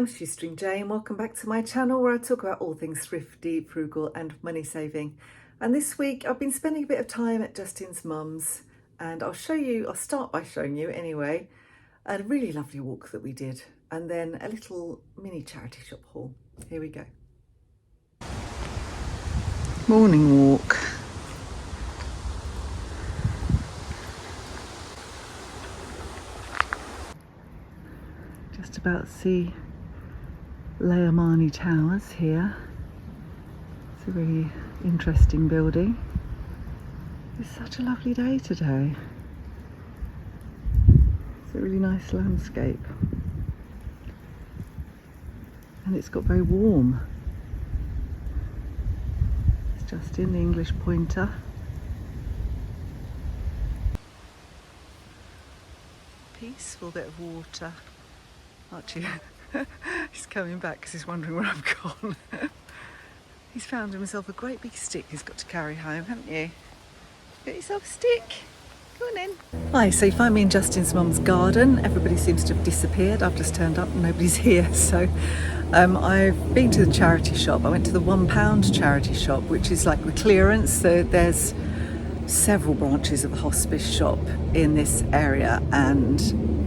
I'm Shoestring Jane. Welcome back to my channel where I talk about all things thrifty, frugal and money saving. And this week I've been spending a bit of time at Justin's mum's, and I'll start by showing you anyway, a really lovely walk that we did, and then a little mini charity shop haul. Here we go. Morning walk. Just about to see Leomani Towers here. It's a really interesting building. It's such a lovely day today. It's a really nice landscape. And it's got very warm. It's just in the English pointer. Peaceful bit of water. Archie, he's coming back because he's wondering where I've gone. He's found himself a great big stick he's got to carry home, haven't you? Get yourself a stick. Go on in. Hi, so you find me in Justin's mum's garden. Everybody seems to have disappeared. I've just turned up and nobody's here. So I've been to the charity shop. I went to the £1 charity shop, which is like the clearance. So there's several branches of the hospice shop in this area, and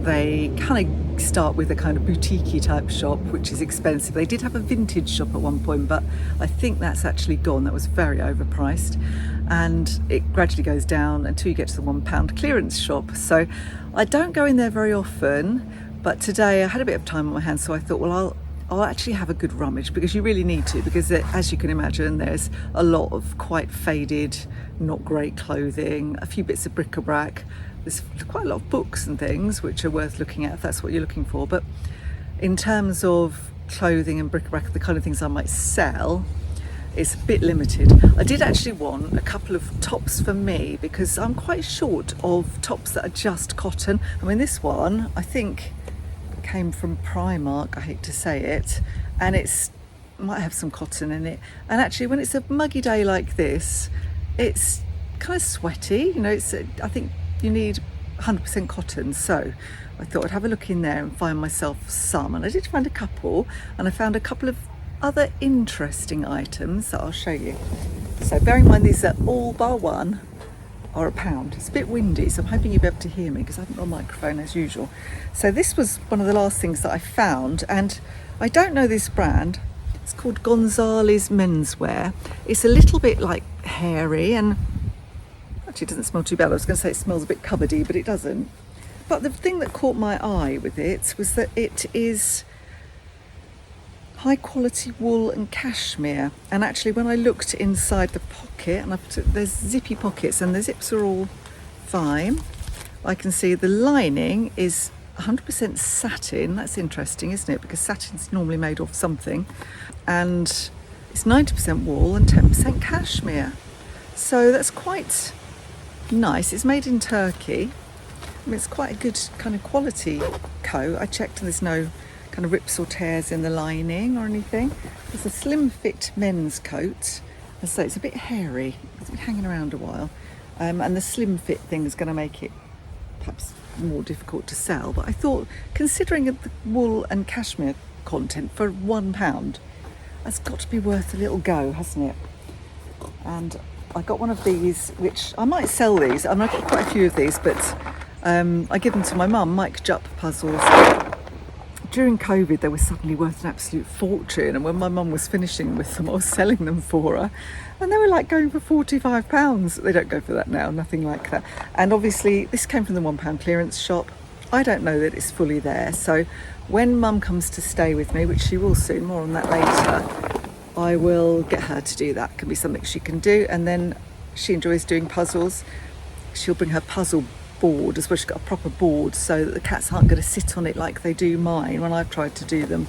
they kind of start with a kind of boutique-y type shop, which is expensive. They did have a vintage shop at one point, but I think that's actually gone. That was very overpriced, and it gradually goes down until you get to the £1 clearance shop. So I don't go in there very often, but today I had a bit of time on my hands, so I thought, well, I'll actually have a good rummage, because you really need to, because as you can imagine, there's a lot of quite faded, not great clothing, a few bits of bric-a-brac. There's quite a lot of books and things which are worth looking at if that's what you're looking for. But in terms of clothing and bric-a-brac, the kind of things I might sell, it's a bit limited. I did actually want a couple of tops for me, because I'm quite short of tops that are just cotton. I mean, this one, I think, came from Primark, I hate to say it, and it might have some cotton in it. And actually, when it's a muggy day like this, it's kind of sweaty, you know. I think you need 100% cotton, so I thought I'd have a look in there and find myself some, and I did find a couple, and I found a couple of other interesting items that I'll show you. So bear in mind, these are all bar one are £1. It's a bit windy, so I'm hoping you'll be able to hear me because I haven't got a microphone as usual. So this was one of the last things that I found, and I don't know this brand. It's called Gonzalez Menswear. It's a little bit like hairy, and actually it doesn't smell too bad. I was going to say it smells a bit cupboardy, but it doesn't. But the thing that caught my eye with it was that it is high quality wool and cashmere. And actually, when I looked inside the pocket, and there's zippy pockets and the zips are all fine, I can see the lining is 100% satin. That's interesting, isn't it? Because satin's normally made of something. And it's 90% wool and 10% cashmere. So that's quite nice. It's made in Turkey. I mean, it's quite a good kind of quality coat. I checked and there's no kind of rips or tears in the lining or anything. It's a slim fit men's coat. As I say, it's a bit hairy. It's been hanging around a while. And the slim fit thing is going to make it perhaps more difficult to sell. But I thought, considering the wool and cashmere content for £1, that's got to be worth a little go, hasn't it? And I got one of these, which I might sell these. I mean, I've got quite a few of these, but I give them to my mum, Mike Jupp puzzles. During COVID, they were suddenly worth an absolute fortune, and when my mum was finishing with them, I was selling them for her, and they were like going for £45. They don't go for that now, nothing like that. And obviously, this came from the £1 clearance shop. I don't know that it's fully there, so when mum comes to stay with me, which she will soon, more on that later, I will get her to do that. It can be something she can do, and then she enjoys doing puzzles. She'll bring her puzzle board as well. She's got a proper board so that the cats aren't going to sit on it like they do mine when I've tried to do them.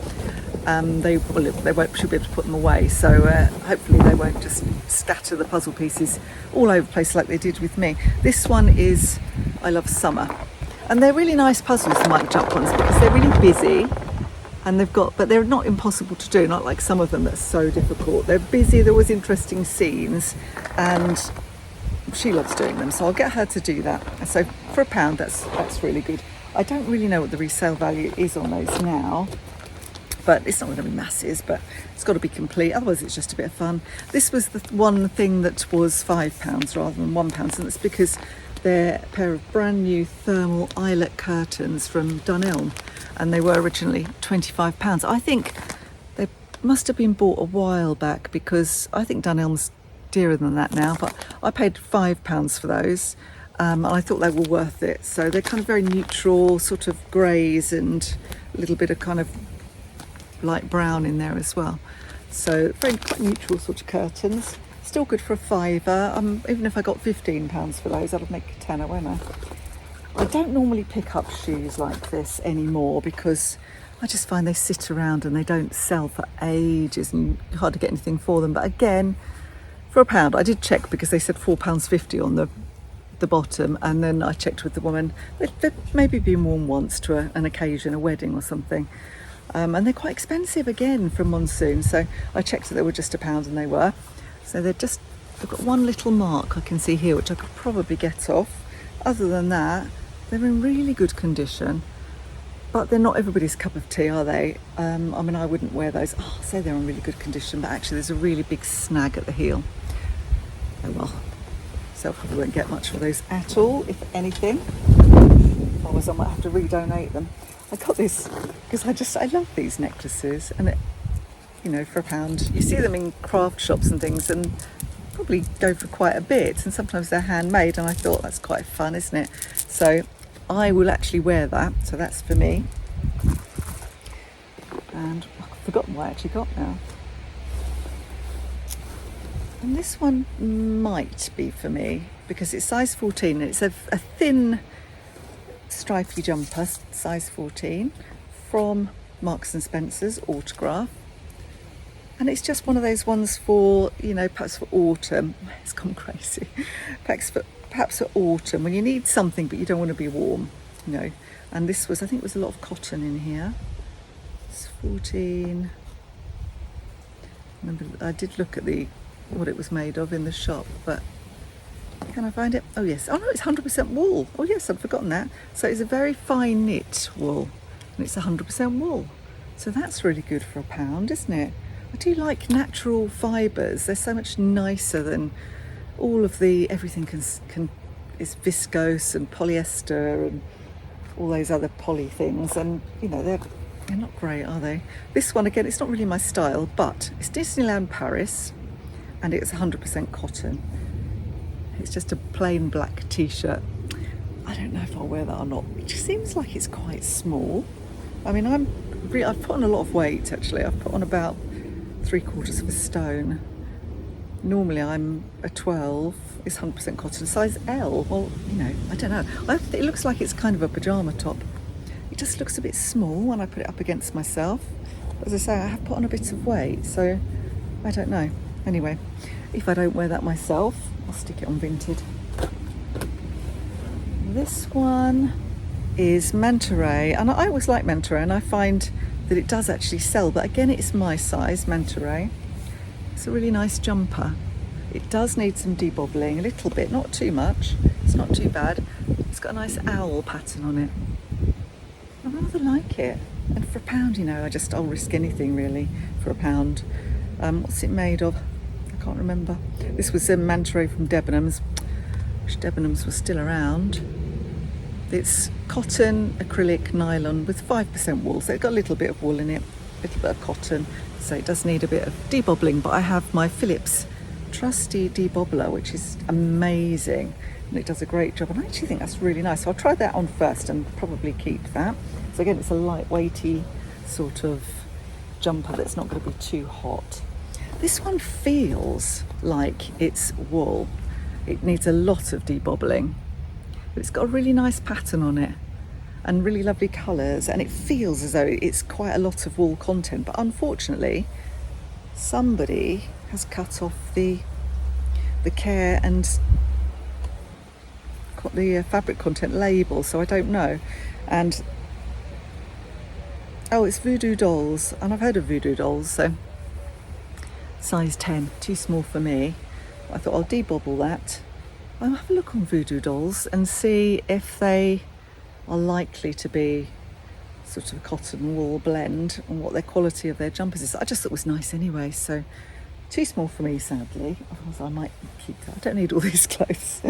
They won't. She'll be able to put them away, so hopefully they won't just scatter the puzzle pieces all over the place like they did with me. This one is I Love Summer, and they're really nice puzzles, the Mike Jupp ones, because they're really busy, and but they're not impossible to do, not like some of them that's so difficult. They're busy, there was interesting scenes, and she loves doing them, so I'll get her to do that. And so for £1, that's really good. I don't really know what the resale value is on those now, but it's not going to be masses, but it's got to be complete, otherwise it's just a bit of fun. This was the one thing that was £5 rather than £1, and it's because they're a pair of brand new thermal eyelet curtains from Dunelm, and they were originally £25. I think they must have been bought a while back, because I think Dunelm's dearer than that now, but I paid £5 for those, and I thought they were worth it. So they're kind of very neutral, sort of greys and a little bit of kind of light brown in there as well. So very quite neutral sort of curtains. Still good for a fiver. Even if I got £15 for those, I'd make a tenner, won't I? I don't normally pick up shoes like this anymore, because I just find they sit around and they don't sell for ages and hard to get anything for them. But again, for £1, I did check, because they said £4.50 on the bottom, and then I checked with the woman. They'd maybe been worn once to an occasion, a wedding or something. And they're quite expensive again for monsoon, so I checked that they were just £1, and they were. So they've got one little mark I can see here, which I could probably get off. Other than that, they're in really good condition, but they're not everybody's cup of tea, are they? I mean, I wouldn't wear those. Oh, I'll say they're in really good condition, but actually there's a really big snag at the heel. Oh well, so I probably won't get much for those at all, if anything. Otherwise I might have to redonate them. I got this because I love these necklaces, and you know, for £1. You see them in craft shops and things, and probably go for quite a bit, and sometimes they're handmade, and I thought that's quite fun, isn't it? So I will actually wear that, so that's for me. And I've forgotten what I actually got now. And this one might be for me, because it's size 14, and it's a thin stripy jumper, size 14, from Marks and Spencer's, Autograph. And it's just one of those ones for, you know, perhaps for autumn. It's gone crazy. Perhaps for autumn, when you need something but you don't want to be warm, you know. And this was, I think it was a lot of cotton in here. It's 14. Remember, I did look at what it was made of in the shop, but can I find it? Oh yes. Oh no, it's 100% wool. Oh yes, I'd forgotten that. So it's a very fine knit wool, and it's 100% wool. So that's really good for £1, isn't it? I do like natural fibres. They're so much nicer than all of everything is viscose and polyester and all those other poly things, and you know, they're not great, are they? This one, again, it's not really my style, but it's Disneyland Paris, and it's 100% cotton. It's just a plain black t-shirt. I don't know if I'll wear that or not. It just seems like it's quite small. I mean, I've put on a lot of weight, actually. I've put on about 3/4 stone. Normally I'm a 12, it's 100% cotton, size L. Well, you know, I don't know. It looks like it's kind of a pyjama top. It just looks a bit small when I put it up against myself. As I say, I have put on a bit of weight, so I don't know. Anyway, if I don't wear that myself, I'll stick it on Vinted. This one is Manta Ray, and I always like Manta Ray, and I find that it does actually sell, but again, it's my size, Manta Ray. It's a really nice jumper. It does need some debobbling a little bit, not too much. It's not too bad. It's got a nice owl pattern on it. I rather like it. And for £1, you know, I'll risk anything really for £1. What's it made of? I can't remember. This was a Manta Ray from Debenhams. Wish Debenhams was still around. It's cotton, acrylic, nylon with 5% wool, so it's got a little bit of wool in it, a little bit of cotton, so it does need a bit of debobbling, but I have my Philips trusty debobbler, which is amazing, and it does a great job, and I actually think that's really nice, so I'll try that on first and probably keep that. So again, it's a lightweighty sort of jumper that's not going to be too hot. This one feels like it's wool. It needs a lot of debobbling. But it's got a really nice pattern on it and really lovely colours, and it feels as though it's quite a lot of wool content, but unfortunately somebody has cut off the care and got the fabric content label, so I don't know. And oh, it's Voodoo Dolls, and I've heard of Voodoo Dolls, so size 10, too small for me. I thought I'll debobble that. I'll have a look on Voodoo Dolls and see if they are likely to be sort of cotton wool blend and what their quality of their jumpers is. I just thought it was nice anyway, so too small for me, sadly. Otherwise I might keep that. I don't need all these clothes.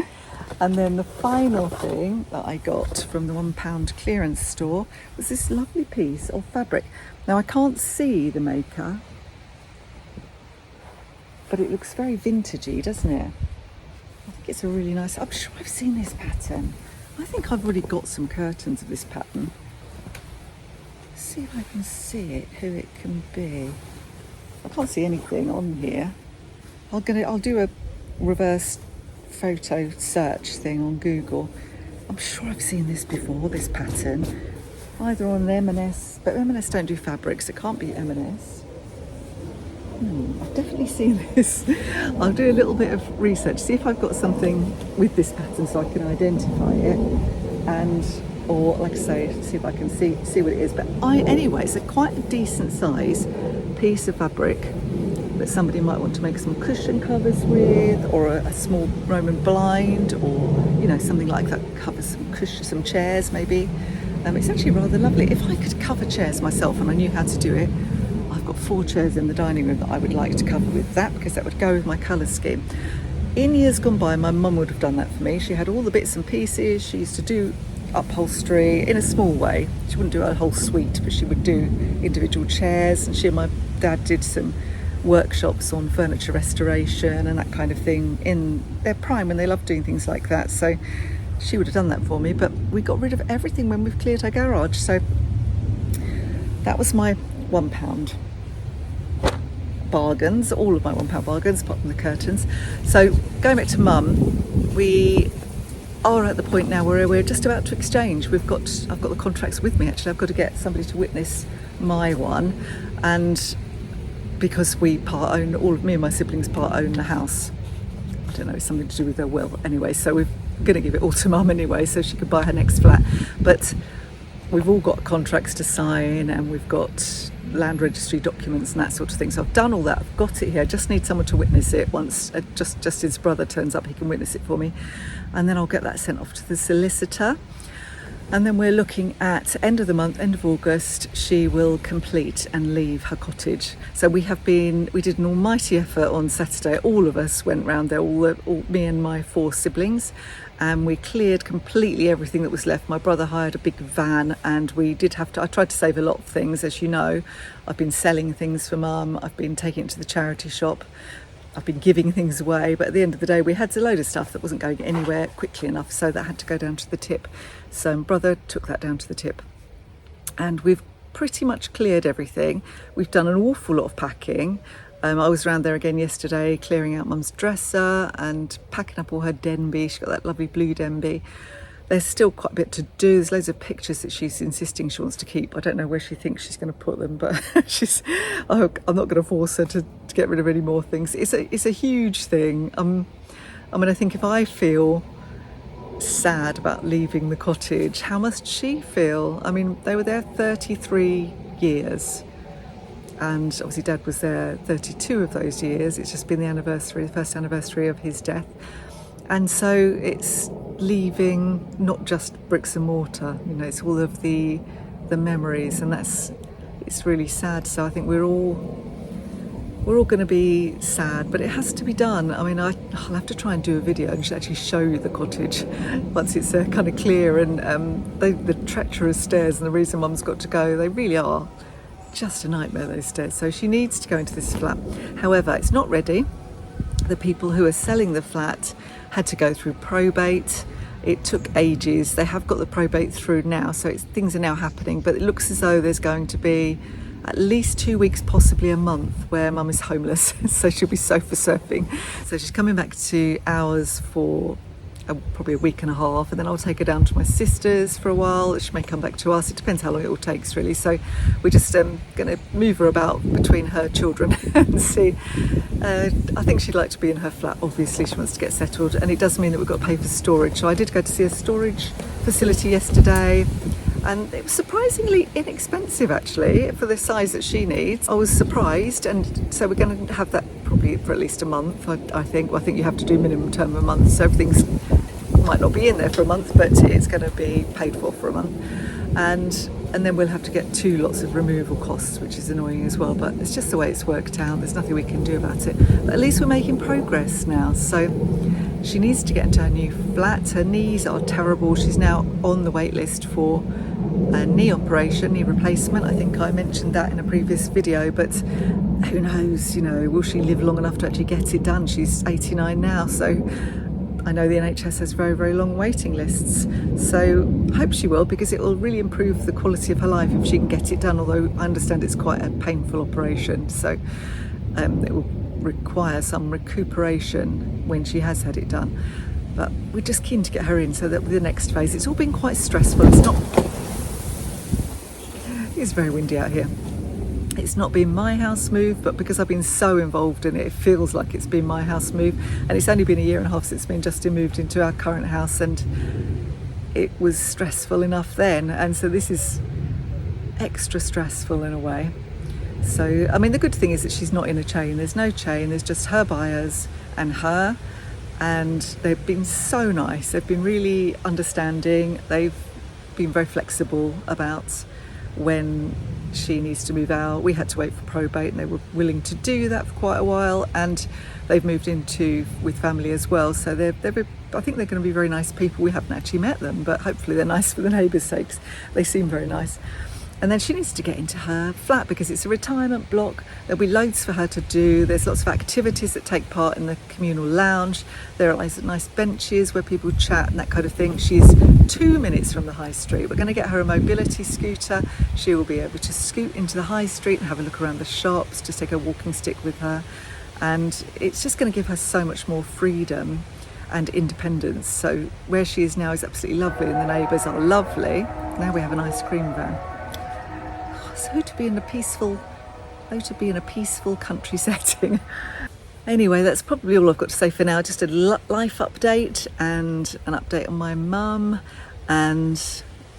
And then the final thing that I got from the £1 clearance store was this lovely piece of fabric. Now I can't see the maker, but it looks very vintagey, doesn't it? I think it's a really nice, I'm sure I've seen this pattern. I think I've already got some curtains of this pattern. Let's see if I can see it, who it can be. I can't see anything on here. I'll do a reverse photo search thing on Google. I'm sure I've seen this before, this pattern, either on M&S, but M&S don't do fabrics, it can't be M&S. I've definitely seen this. I'll do a little bit of research, see if I've got something with this pattern so I can identify it, and or like I say, see if I can see what it is. But anyway, it's quite a decent size piece of fabric that somebody might want to make some cushion covers with, or a small Roman blind, or something like that, cover some chairs maybe. It's actually rather lovely. If I could cover chairs myself and I knew how to do it, I've got 4 chairs in the dining room that I would like to cover with that, because that would go with my colour scheme. In years gone by, my mum would have done that for me. She had all the bits and pieces. She used to do upholstery in a small way. She wouldn't do a whole suite, but she would do individual chairs, and she and my dad did some workshops on furniture restoration and that kind of thing in their prime, when they loved doing things like that. So she would have done that for me, but we got rid of everything when we've cleared our garage. So that was my £1 bargains, all of my £1 bargains apart from the curtains. So going back to Mum, we are at the point now where we're just about to exchange. I've got the contracts with me actually. I've got to get somebody to witness my one, and because we part own, all of me and my siblings part own the house. I don't know, it's something to do with their will anyway, so we're going to give it all to Mum anyway so she could buy her next flat. But we've all got contracts to sign, and we've got land registry documents and that sort of thing. So I've done all that, I've got it here. I just need someone to witness it. Once Justin's brother turns up, he can witness it for me, and then I'll get that sent off to the solicitor. And then we're looking at end of the month, end of August, she will complete and leave her cottage. So we did an almighty effort on Saturday. All of us went round there, all me and my 4 siblings, and we cleared completely everything that was left. My brother hired a big van, and I tried to save a lot of things, as you know. I've been selling things for Mum, I've been taking it to the charity shop, I've been giving things away, but at the end of the day we had a load of stuff that wasn't going anywhere quickly enough, so that had to go down to the tip. So my brother took that down to the tip, and we've pretty much cleared everything. We've done an awful lot of packing. I was around there again yesterday clearing out Mum's dresser and packing up all her Denby. She's got that lovely blue Denby. There's still quite a bit to do. There's loads of pictures that she's insisting she wants to keep. I don't know where she thinks she's going to put them, but I'm not going to force her to get rid of any more things. It's a huge thing. I think if I feel sad about leaving the cottage, how must she feel? I mean, they were there 33 years, and obviously Dad was there 32 of those years. It's just been the first anniversary of his death. And so it's leaving not just bricks and mortar, it's all of the memories, and it's really sad. So I think we're all going to be sad, but it has to be done. I mean, I'll have to try and do a video and actually show you the cottage once it's kind of clear. And the treacherous stairs, and the reason Mum's got to go, they really are just a nightmare, those stairs. So she needs to go into this flat. However, it's not ready. The people who are selling the flat had to go through probate. It took ages. They have got the probate through now, so things are now happening, but it looks as though there's going to be at least 2 weeks, possibly a month, where Mum is homeless. So she'll be sofa surfing. So she's coming back to ours for probably a week and a half, and then I'll take her down to my sister's for a while. She may come back to us. It depends how long it all takes, really. So we're just going to move her about between her children and see. I think she'd like to be in her flat. Obviously, she wants to get settled, and it does mean that we've got to pay for storage. So I did go to see a storage facility yesterday, and it was surprisingly inexpensive, actually, for the size that she needs. I was surprised, and so we're going to have that probably for at least a month. I think you have to do minimum term of a month, so everything's might not be in there for a month, but it's going to be paid for a month. And and then we'll have to get 2 lots of removal costs, which is annoying as well, but it's just the way it's worked out. There's nothing we can do about it, but at least we're making progress now. So she needs to get into her new flat. Her knees are terrible. She's now on the wait list for a knee operation, knee replacement. I think I mentioned that in a previous video, but who knows, you know, will she live long enough to actually get it done? She's 89 now, so I know the NHS has very, very long waiting lists. So I hope she will, because it will really improve the quality of her life if she can get it done, although I understand it's quite a painful operation, so it will require some recuperation when she has had it done. But we're just keen to get her in so that with the next phase, it's all been quite stressful. It's very windy out here. It's not been my house move, but because I've been so involved in it, it feels like it's been my house move. And it's only been a year and a half since me and Justin moved into our current house, and it was stressful enough then. And so this is extra stressful in a way. So, I mean, the good thing is that she's not in a chain. There's no chain. There's just her buyers and her. And they've been so nice. They've been really understanding. They've been very flexible about when she needs to move out. We had to wait for probate, and they were willing to do that for quite a while, and they've moved into with family as well, so I think they're going to be very nice people. We haven't actually met them, but hopefully they're nice for the neighbours' sakes. They seem very nice. And then she needs to get into her flat because it's a retirement block. There'll be loads for her to do. There's lots of activities that take part in the communal lounge. There are nice benches where people chat and that kind of thing. She's 2 minutes from the high street. We're going to get her a mobility scooter. She will be able to scoot into the high street and have a look around the shops, just take a walking stick with her. And it's just going to give her so much more freedom and independence. So where she is now is absolutely lovely, and the neighbours are lovely. Now we have an ice cream van. So to be in a peaceful country setting. Anyway, that's probably all I've got to say for now. Just a life update and an update on my mum, and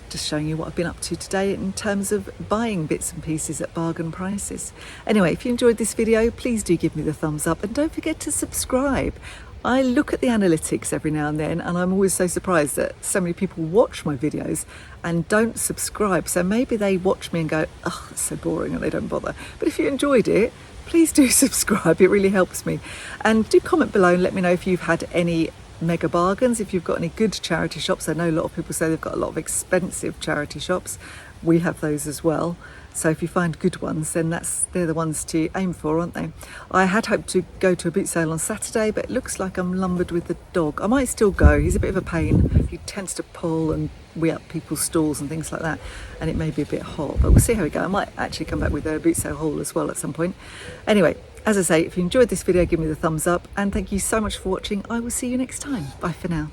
just showing you what I've been up to today in terms of buying bits and pieces at bargain prices. Anyway, if you enjoyed this video, please do give me the thumbs up, and don't forget to subscribe. I look at the analytics every now and then, and I'm always so surprised that so many people watch my videos and don't subscribe. So maybe they watch me and go, oh, it's so boring, and they don't bother. But if you enjoyed it, please do subscribe. It really helps me. And do comment below and let me know if you've had any mega bargains, if you've got any good charity shops. I know a lot of people say they've got a lot of expensive charity shops. We have those as well. So if you find good ones, then they're the ones to aim for, aren't they? I had hoped to go to a boot sale on Saturday, but it looks like I'm lumbered with the dog. I might still go. He's a bit of a pain. He tends to pull and wee up people's stalls and things like that, and it may be a bit hot, but we'll see how we go. I might actually come back with a boot sale haul as well at some point. Anyway, as I say, if you enjoyed this video, give me the thumbs up, and thank you so much for watching. I will see you next time. Bye for now.